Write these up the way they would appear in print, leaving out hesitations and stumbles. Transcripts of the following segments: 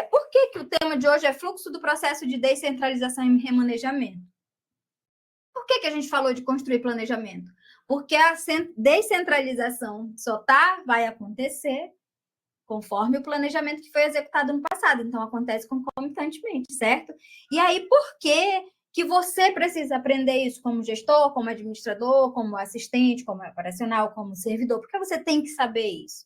Por que o tema de hoje é fluxo do processo de descentralização e remanejamento? Por que a gente falou de construir planejamento? Porque a descentralização só vai acontecer conforme o planejamento que foi executado no passado. Então, acontece concomitantemente, certo? E aí, por que você precisa aprender isso como gestor, como administrador, como assistente, como operacional, como servidor? Porque você tem que saber isso.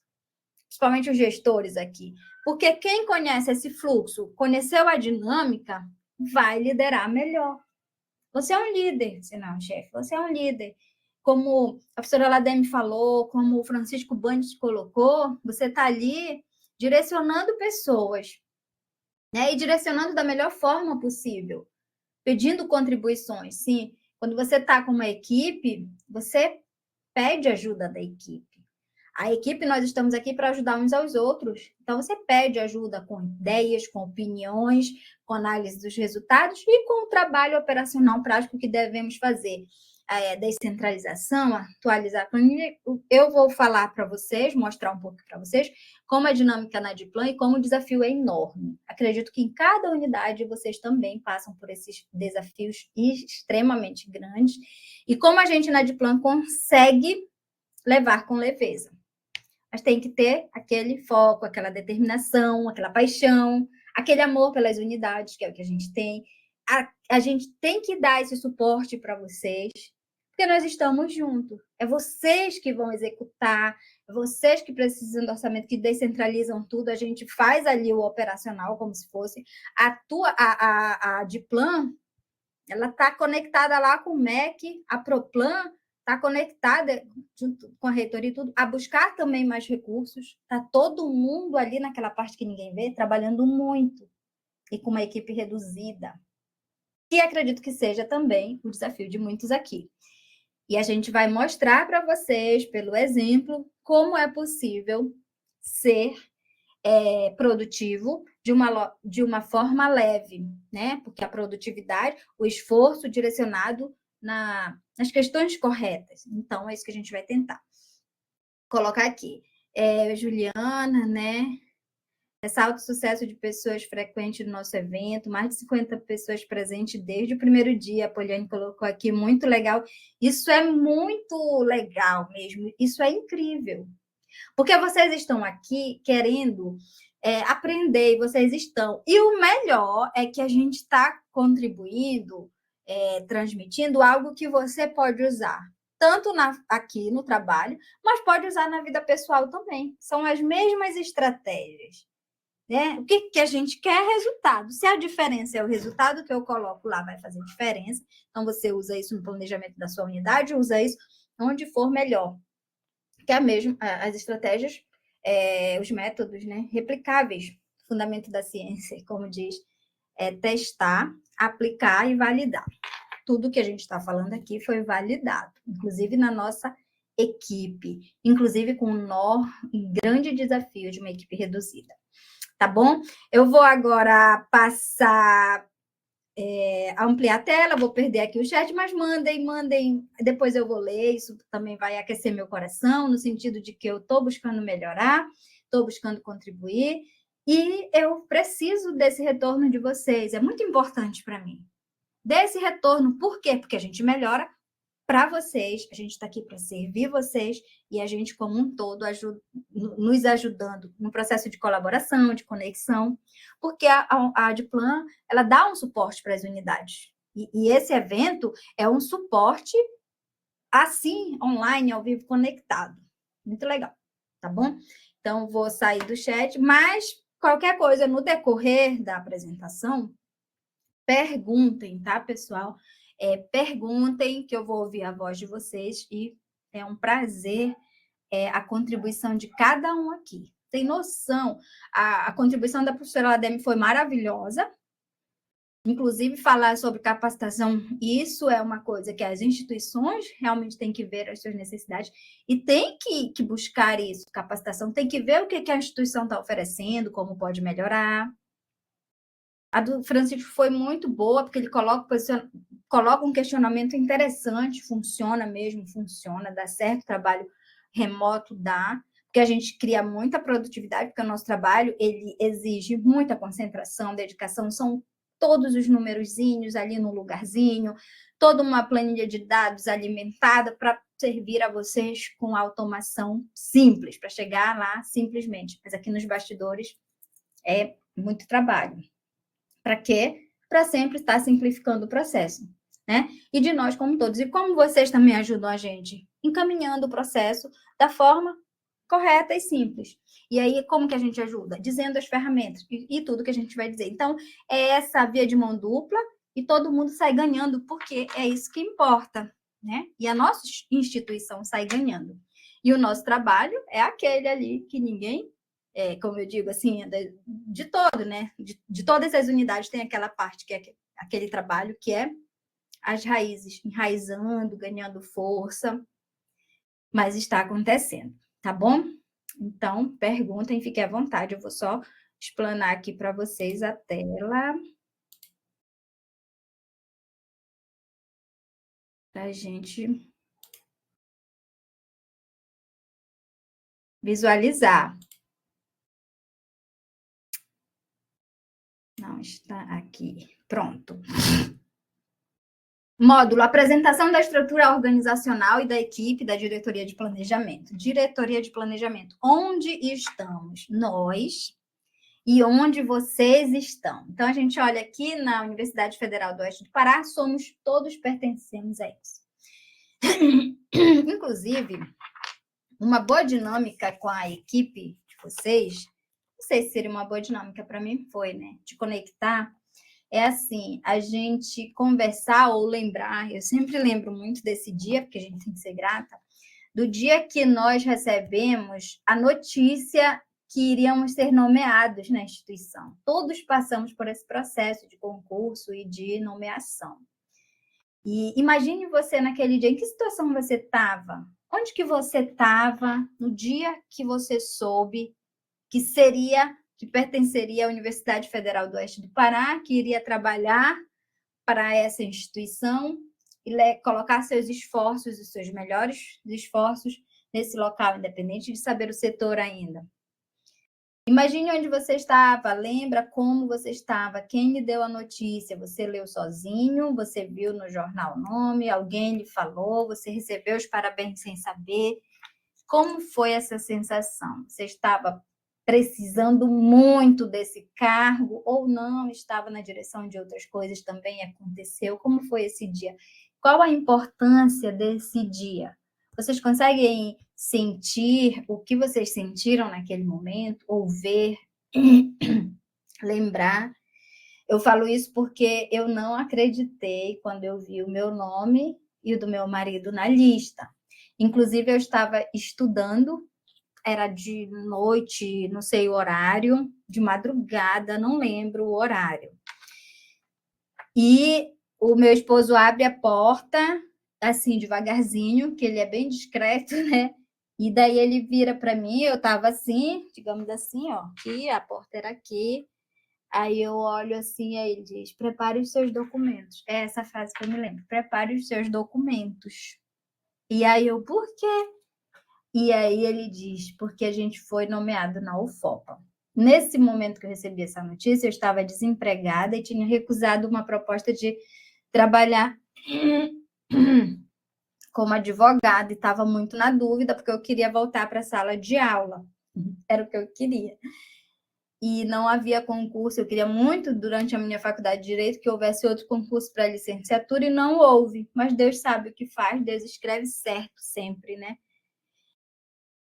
Principalmente os gestores aqui. Porque quem conhece esse fluxo, conheceu a dinâmica, vai liderar melhor. Você é um líder, se não, chefe, você é um líder. Como a professora Lademe falou, como o Francisco Bandes colocou, você está ali direcionando pessoas, né? E direcionando da melhor forma possível, pedindo contribuições. Sim, quando você está com uma equipe, você pede ajuda da equipe. A equipe, nós estamos aqui para ajudar uns aos outros. Então, você pede ajuda com ideias, com opiniões, com análise dos resultados e com o trabalho operacional prático que devemos fazer. Descentralização, atualizar a planilha. Eu vou falar para vocês, mostrar um pouco para vocês como a dinâmica na Adplan e como o desafio é enorme. Acredito que em cada unidade vocês também passam por esses desafios extremamente grandes e como a gente na Adplan consegue levar com leveza. Mas tem que ter aquele foco, aquela determinação, aquela paixão, aquele amor pelas unidades, que é o que a gente tem. A gente tem que dar esse suporte para vocês, porque nós estamos juntos. É vocês que vão executar, é vocês que precisam do orçamento, que descentralizam tudo. A gente faz ali o operacional como se fosse. A Adplan, ela está conectada lá com o MEC, a Proplan está conectada junto com a reitoria e tudo, a buscar também mais recursos. Está todo mundo ali naquela parte que ninguém vê, trabalhando muito e com uma equipe reduzida. E acredito que seja também o desafio de muitos aqui. E a gente vai mostrar para vocês, pelo exemplo, como é possível ser produtivo de uma forma leve, né? Porque a produtividade, o esforço direcionado nas questões corretas. Então, é isso que a gente vai tentar colocar aqui. Juliana, né? Ressalta o sucesso de pessoas frequentes no nosso evento, mais de 50 pessoas presentes desde o primeiro dia. A Poliane colocou aqui, muito legal. Isso é muito legal mesmo, isso é incrível. Porque vocês estão aqui querendo aprender, e vocês estão. E o melhor é que a gente está contribuindo, transmitindo algo que você pode usar, tanto aqui no trabalho, mas pode usar na vida pessoal também. São as mesmas estratégias. Né? O que a gente quer é resultado. Se a diferença é o resultado que eu coloco lá, vai fazer diferença. Então, você usa isso no planejamento da sua unidade, usa isso onde for melhor. Que é mesmo as estratégias, os métodos, né, replicáveis, fundamento da ciência, como diz, testar, aplicar e validar. Tudo que a gente está falando aqui foi validado, inclusive na nossa equipe, inclusive com um grande desafio de uma equipe reduzida. Tá bom? Eu vou agora passar ampliar a tela, vou perder aqui o chat, mas mandem, depois eu vou ler, isso também vai aquecer meu coração, no sentido de que eu estou buscando melhorar, estou buscando contribuir, e eu preciso desse retorno de vocês, é muito importante para mim. Desse retorno, por quê? Porque a gente melhora para vocês, a gente está aqui para servir vocês e a gente, como um todo, nos ajudando no processo de colaboração, de conexão, porque a Adplan, ela dá um suporte para as unidades. E esse evento é um suporte assim, online, ao vivo, conectado. Muito legal, tá bom? Então, vou sair do chat, mas qualquer coisa no decorrer da apresentação, perguntem, tá, pessoal? Perguntem, que eu vou ouvir a voz de vocês e é um prazer a contribuição de cada um aqui. Tem noção? A contribuição da professora Lademe foi maravilhosa. Inclusive, falar sobre capacitação, isso é uma coisa que as instituições realmente têm que ver as suas necessidades e tem que buscar isso, capacitação, tem que ver o que a instituição está oferecendo, como pode melhorar. A do Francisco foi muito boa, porque ele coloca um questionamento interessante, funciona mesmo, funciona, dá certo, trabalho remoto dá, porque a gente cria muita produtividade, porque o nosso trabalho, ele exige muita concentração, dedicação, são todos os numerozinhos ali no lugarzinho, toda uma planilha de dados alimentada para servir a vocês com automação simples, para chegar lá simplesmente. Mas aqui nos bastidores é muito trabalho. Para quê? Para sempre estar simplificando o processo, né? E de nós como todos. E como vocês também ajudam a gente? Encaminhando o processo da forma correta e simples. E aí, como que a gente ajuda? Dizendo as ferramentas e tudo que a gente vai dizer. Então, é essa via de mão dupla e todo mundo sai ganhando, porque é isso que importa, né? E a nossa instituição sai ganhando. E o nosso trabalho é aquele ali que ninguém, como eu digo assim, de todo, né? De todas as unidades tem aquela parte que é aquele trabalho que é as raízes enraizando, ganhando força, mas está acontecendo, tá bom? Então, perguntem, fiquem à vontade. Eu vou só explanar aqui para vocês a tela. Para a gente visualizar. Não está aqui. Pronto. Módulo: apresentação da estrutura organizacional e da equipe da diretoria de planejamento. Diretoria de planejamento. Onde estamos nós e onde vocês estão? Então, a gente olha aqui na Universidade Federal do Oeste do Pará, todos pertencemos a isso. Inclusive, uma boa dinâmica com a equipe de vocês, não sei se seria uma boa dinâmica, para mim foi, né? De conectar, é assim, a gente conversar ou lembrar, eu sempre lembro muito desse dia, porque a gente tem que ser grata, do dia que nós recebemos a notícia que iríamos ser nomeados na instituição. Todos passamos por esse processo de concurso e de nomeação. E imagine você naquele dia, em que situação você estava? Onde que você estava no dia que você soube que pertenceria à Universidade Federal do Oeste do Pará, que iria trabalhar para essa instituição e colocar seus esforços, os seus melhores esforços nesse local, independente de saber o setor ainda. Imagine onde você estava, lembra como você estava, quem lhe deu a notícia, você leu sozinho, você viu no jornal o nome, alguém lhe falou, você recebeu os parabéns sem saber. Como foi essa sensação? Você estava precisando muito desse cargo ou não, estava na direção de outras coisas, também aconteceu? Como foi esse dia? Qual a importância desse dia? Vocês conseguem sentir o que vocês sentiram naquele momento, ou ver, lembrar? Eu falo isso porque eu não acreditei quando eu vi o meu nome e o do meu marido na lista. Inclusive, eu estava estudando, era de noite, não sei o horário, de madrugada, não lembro o horário. E o meu esposo abre a porta, assim, devagarzinho, que ele é bem discreto, né? E daí ele vira para mim, eu estava assim, digamos assim, ó, aqui, a porta era aqui. Aí eu olho assim, aí ele diz: prepare os seus documentos. É essa frase que eu me lembro: prepare os seus documentos. E aí eu, por quê? E aí ele diz: porque a gente foi nomeado na UFOPA. Nesse momento que eu recebi essa notícia, eu estava desempregada e tinha recusado uma proposta de trabalhar como advogada e estava muito na dúvida, porque eu queria voltar para a sala de aula. Era o que eu queria. E não havia concurso, eu queria muito, durante a minha faculdade de Direito, que houvesse outro concurso para licenciatura, e não houve. Mas Deus sabe o que faz, Deus escreve certo sempre, né?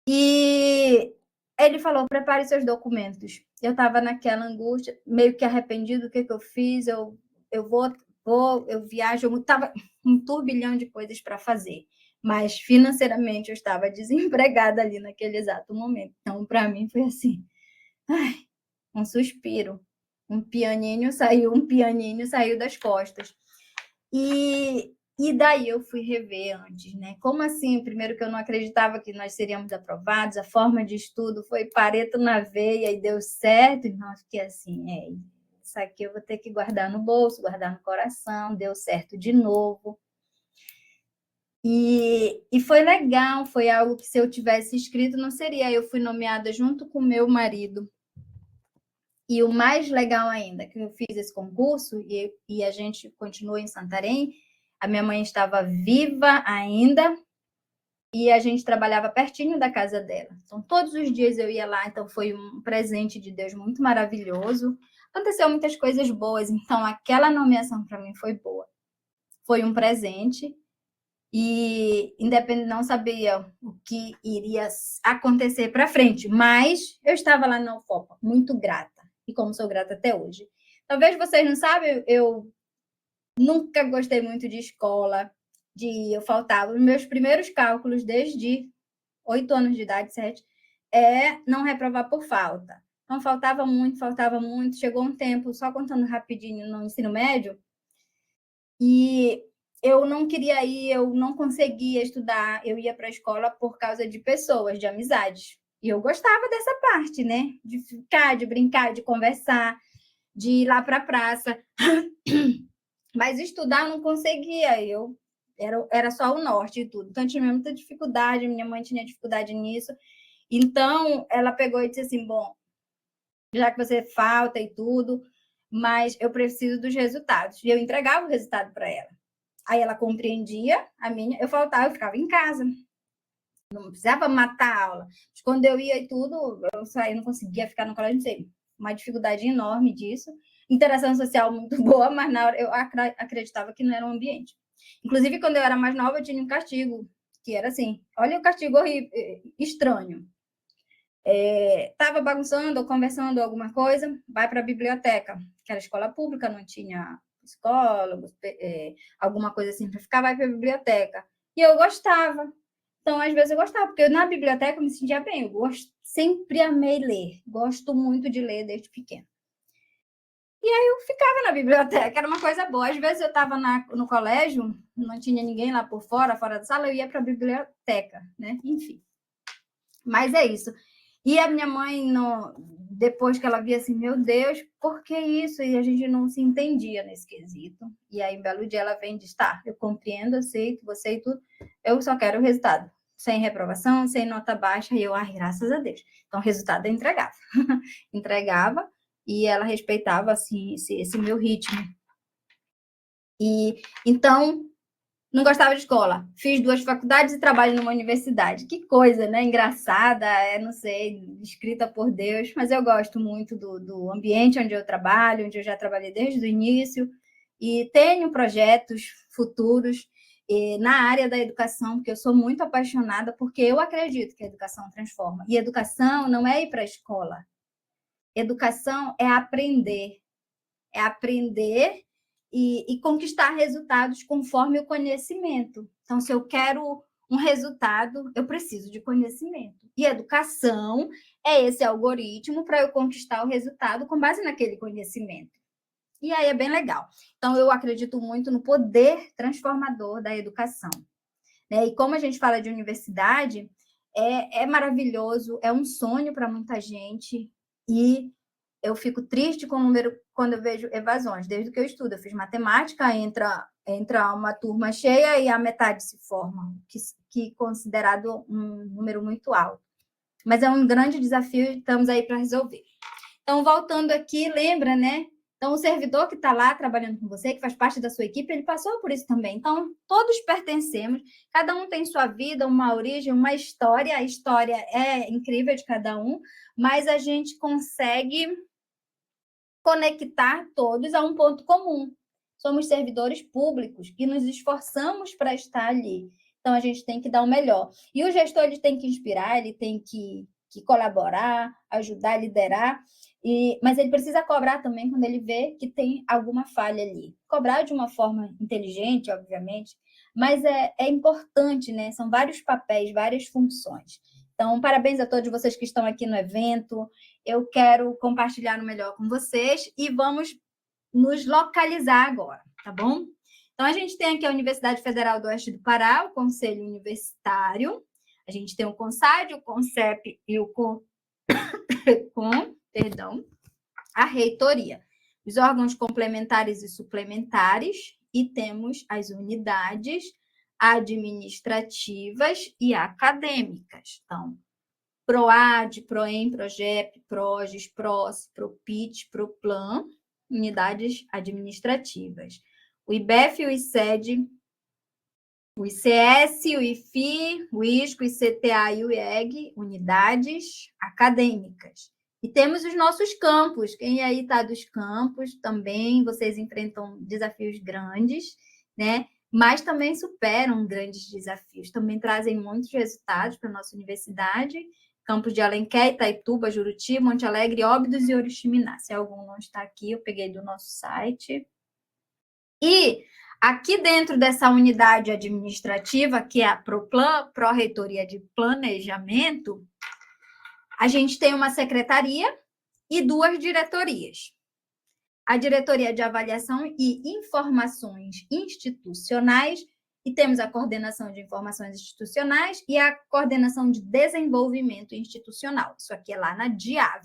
E ele falou: prepare seus documentos. Eu estava naquela angústia, meio que arrependido do que eu fiz, eu viajo, eu estava um turbilhão de coisas para fazer. Mas financeiramente eu estava desempregada ali naquele exato momento. Então, para mim, foi assim, um suspiro. Um pianinho saiu das costas. E daí eu fui rever antes, né? Como assim? Primeiro que eu não acreditava que nós seríamos aprovados, a forma de estudo foi pareto na veia e deu certo. Então, eu fiquei assim, isso aqui eu vou ter que guardar no bolso, guardar no coração, deu certo de novo. E foi legal, foi algo que se eu tivesse escrito não seria. Eu fui nomeada junto com meu marido. E o mais legal ainda, que eu fiz esse concurso e a gente continuou em Santarém, a minha mãe estava viva ainda e a gente trabalhava pertinho da casa dela. Então, todos os dias eu ia lá, então foi um presente de Deus muito maravilhoso. Aconteceu muitas coisas boas, então aquela nomeação para mim foi boa. Foi um presente e independente não sabia o que iria acontecer para frente, mas eu estava lá na UFOPA, muito grata, e como sou grata até hoje. Talvez vocês não sabem, eu nunca gostei muito de escola, eu faltava os meus primeiros cálculos desde 8 anos de idade, 7, não reprovar por falta. Então, faltava muito. Chegou um tempo, só contando rapidinho, no ensino médio, e eu não queria ir, eu não conseguia estudar, eu ia para a escola por causa de pessoas, de amizades. E eu gostava dessa parte, né? De ficar, de brincar, de conversar, de ir lá para a praça. Mas estudar eu não conseguia, era só o norte e tudo. Então, eu tinha muita dificuldade, minha mãe tinha dificuldade nisso. Então, ela pegou e disse assim, bom, já que você falta e tudo, mas eu preciso dos resultados. E eu entregava o resultado para ela. Aí ela compreendia a minha, eu faltava, eu ficava em casa. Não precisava matar a aula. Mas quando eu ia e tudo, eu saía, não conseguia ficar no colégio, não sei. Uma dificuldade enorme disso. Interação social muito boa, mas na hora eu acreditava que não era um ambiente. Inclusive, quando eu era mais nova, eu tinha um castigo, que era assim, olha o castigo horrível, estranho. Estava bagunçando ou conversando alguma coisa, vai para a biblioteca, que era escola pública, não tinha psicólogos, alguma coisa assim para ficar, vai para a biblioteca. E eu gostava. Então, às vezes eu gostava, porque na biblioteca eu me sentia bem, sempre amei ler, gosto muito de ler desde pequena. E aí eu ficava na biblioteca, era uma coisa boa. Às vezes eu estava no colégio, não tinha ninguém lá por fora da sala, eu ia para a biblioteca, né? Enfim. Mas é isso. E a minha mãe, depois que ela via assim, meu Deus, por que isso? E a gente não se entendia nesse quesito. E aí, um belo dia, ela vem e diz, tá, eu compreendo, aceito, você e tudo, eu só quero o resultado. Sem reprovação, sem nota baixa, e eu, graças a Deus. Então, o resultado eu entregava. Entregava, e ela respeitava, assim, esse meu ritmo. E, então, não gostava de escola. Fiz 2 faculdades e trabalho numa universidade. Que coisa, né? Engraçada, não sei, escrita por Deus, mas eu gosto muito do ambiente onde eu trabalho, onde eu já trabalhei desde o início, e tenho projetos futuros na área da educação, porque eu sou muito apaixonada, porque eu acredito que a educação transforma. E educação não é ir para a escola. Educação é aprender. É aprender e conquistar resultados conforme o conhecimento. Então, se eu quero um resultado, eu preciso de conhecimento. E educação é esse algoritmo para eu conquistar o resultado com base naquele conhecimento. E aí é bem legal. Então, eu acredito muito no poder transformador da educação. Né? E como a gente fala de universidade, é maravilhoso, é um sonho para muita gente, e eu fico triste com o número quando eu vejo evasões. Desde que eu estudo, eu fiz matemática, entra uma turma cheia e a metade se forma, que considerado um número muito alto. Mas é um grande desafio e estamos aí para resolver. Então, voltando aqui, lembra, né? Então, o servidor que está lá trabalhando com você, que faz parte da sua equipe, ele passou por isso também. Então, todos pertencemos, cada um tem sua vida, uma origem, uma história. A história é incrível de cada um, mas a gente consegue conectar todos a um ponto comum. Somos servidores públicos que nos esforçamos para estar ali. Então, a gente tem que dar o melhor. E o gestor ele tem que inspirar, ele tem que colaborar, ajudar, liderar, mas ele precisa cobrar também quando ele vê que tem alguma falha ali. Cobrar de uma forma inteligente, obviamente, mas é importante, né? São vários papéis, várias funções. Então, parabéns a todos vocês que estão aqui no evento. Eu quero compartilhar o melhor com vocês e vamos nos localizar agora, tá bom? Então, a gente tem aqui a Universidade Federal do Oeste do Pará, o Conselho Universitário, a gente tem o CONSAD, o CONCEP e o a reitoria, os órgãos complementares e suplementares, e temos as unidades, administrativas e acadêmicas. Então, PROAD, PROEM, PROGEP, PROGES, PROS, PROPIT, PROPLAN, unidades administrativas. O IBEF, o ICED, o ICS, o IFI, o ISCO, o ICTA e o IEG, unidades acadêmicas. E temos os nossos campos. Quem aí está dos campos também, vocês enfrentam desafios grandes, né? Mas também superam grandes desafios. Também trazem muitos resultados para a nossa universidade. Campos de Alenquer, Itaituba, Juruti, Monte Alegre, Óbidos e Oriximiná. Se algum não está aqui, eu peguei do nosso site. E aqui dentro dessa unidade administrativa, que é a PROPLAN, Pró-Reitoria de Planejamento, a gente tem uma secretaria e 2 diretorias. A Diretoria de Avaliação e Informações Institucionais, e temos a Coordenação de Informações Institucionais e a Coordenação de Desenvolvimento Institucional. Isso aqui é lá na DIAV.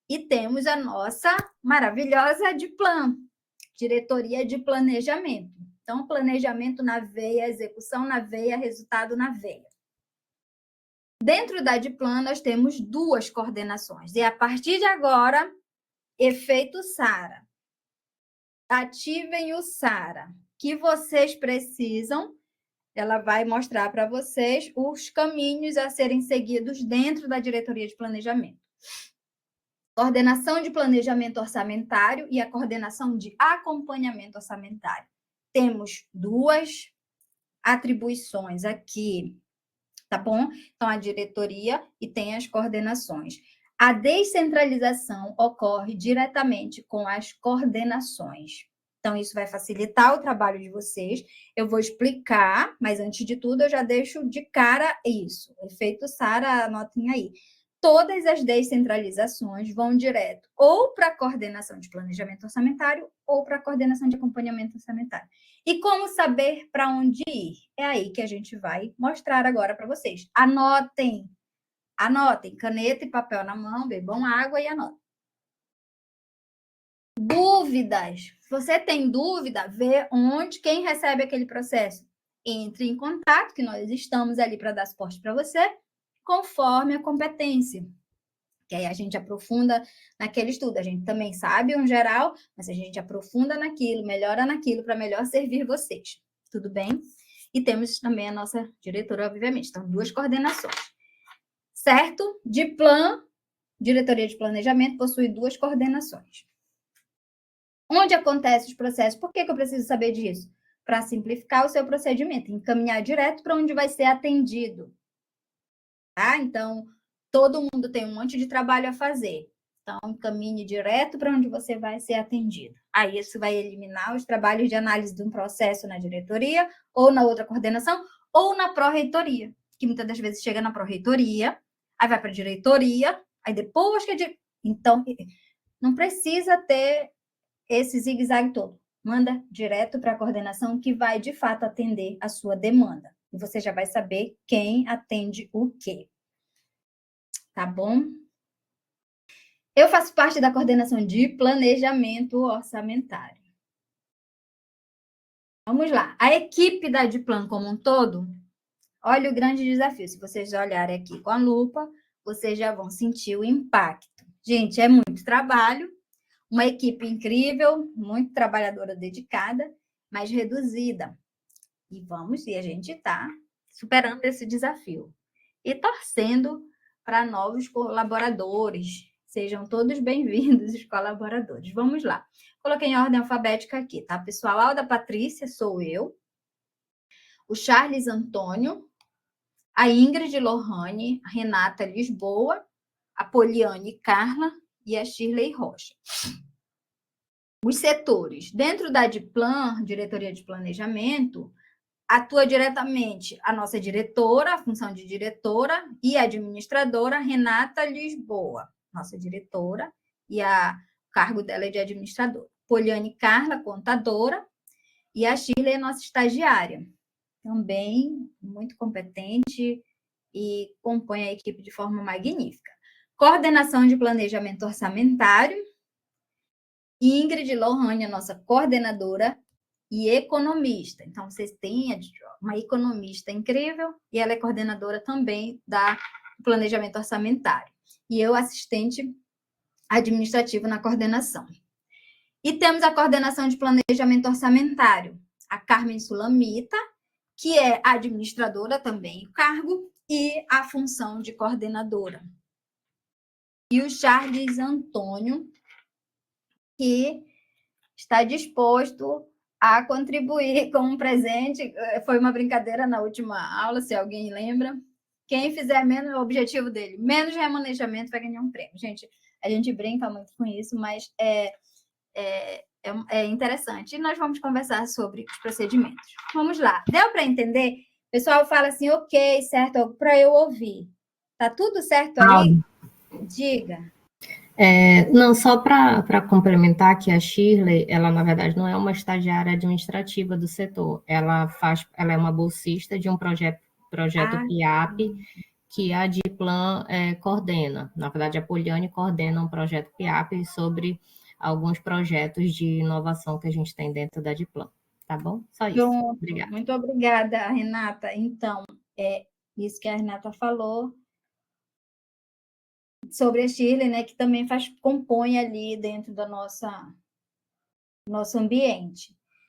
E temos a nossa maravilhosa DIPLAN, Diretoria de Planejamento. Então, planejamento na veia, execução na veia, resultado na veia. Dentro da DIPLAN, nós temos 2 coordenações. E a partir de agora, efeito SARA. Ativem o SARA, que vocês precisam. Ela vai mostrar para vocês os caminhos a serem seguidos dentro da Diretoria de Planejamento. Coordenação de planejamento orçamentário e a coordenação de acompanhamento orçamentário. Temos 2 atribuições aqui, tá bom? Então, a diretoria e tem as coordenações. A descentralização ocorre diretamente com as coordenações. Então, isso vai facilitar o trabalho de vocês. Eu vou explicar, mas antes de tudo, eu já deixo de cara isso. Efeito SARA, anotem aí. Todas as descentralizações vão direto ou para a coordenação de planejamento orçamentário ou para a coordenação de acompanhamento orçamentário. E como saber para onde ir? É aí que a gente vai mostrar agora para vocês. Anotem. Anotem, caneta e papel na mão, bebam água e anotem. Dúvidas. Se você tem dúvida, vê onde, quem recebe aquele processo. Entre em contato, que nós estamos ali para dar suporte para você, conforme a competência. Que aí a gente aprofunda naquele estudo. A gente também sabe um geral, mas a gente aprofunda naquilo, melhora naquilo para melhor servir vocês. Tudo bem? E temos também a nossa diretora, obviamente. Então, 2 coordenações. Certo? DIPLAN, Diretoria de Planejamento, possui 2 coordenações. Onde acontecem os processos? Por que eu preciso saber disso? Para simplificar o seu procedimento, encaminhar direto para onde vai ser atendido. Tá? Então, todo mundo tem um monte de trabalho a fazer. Então, encaminhe direto para onde você vai ser atendido. Aí, isso vai eliminar os trabalhos de análise de um processo na diretoria, ou na outra coordenação, ou na pró-reitoria, que muitas das vezes chega na pró-reitoria, aí vai para a diretoria, aí depois que Então, não precisa ter esse zigue-zague todo. Manda direto para a coordenação que vai, de fato, atender a sua demanda. E você já vai saber quem atende o quê. Tá bom? Eu faço parte da coordenação de planejamento orçamentário. Vamos lá. A equipe da DIPLAN como um todo, olha o grande desafio. Se vocês olharem aqui com a lupa, vocês já vão sentir o impacto. Gente, é muito trabalho, uma equipe incrível, muito trabalhadora, dedicada, mas reduzida. E a gente está superando esse desafio. E torcendo para novos colaboradores. Sejam todos bem-vindos, os colaboradores. Vamos lá. Coloquei em ordem alfabética aqui, tá, pessoal? A Alda Patrícia sou eu. O Charles Antônio. A Ingrid Lohane. A Renata Lisboa. A Poliane Carla. E a Shirley Rocha. Os setores. Dentro da DIPLAN, Diretoria de Planejamento, atua diretamente a nossa diretora, a função de diretora, e administradora Renata Lisboa, nossa diretora, e o cargo dela é de administradora. Poliane Carla, contadora, e a Shirley é nossa estagiária, também muito competente e compõe a equipe de forma magnífica. Coordenação de planejamento orçamentário, Ingrid Lohane, a nossa coordenadora, e economista. Então, vocês têm uma economista incrível e ela é coordenadora também da planejamento orçamentário. E eu, assistente administrativo na coordenação. E temos a coordenação de planejamento orçamentário, a Carmen Sulamita, que é administradora também, o cargo, e a função de coordenadora. E o Charles Antônio, que está disposto a contribuir com um presente. Foi uma brincadeira na última aula, se alguém lembra. Quem fizer menos, o objetivo dele, menos remanejamento, vai ganhar um prêmio. Gente, a gente brinca muito com isso, mas é interessante. E nós vamos conversar sobre os procedimentos. Vamos lá. Deu para entender? O pessoal fala assim, ok, certo, para eu ouvir. Tá tudo certo aí? Diga. Não, só para complementar que a Shirley, ela na verdade não é uma estagiária administrativa do setor, ela é uma bolsista de um projeto PIAP que a Diplan coordena. Na verdade, a Poliane coordena um projeto PIAP sobre alguns projetos de inovação que a gente tem dentro da Diplan. Tá bom? Só isso. Pronto. Obrigada. Muito obrigada, Renata. Então, é isso que a Renata falou sobre a Shirley, né, que também compõe ali dentro da nosso ambiente.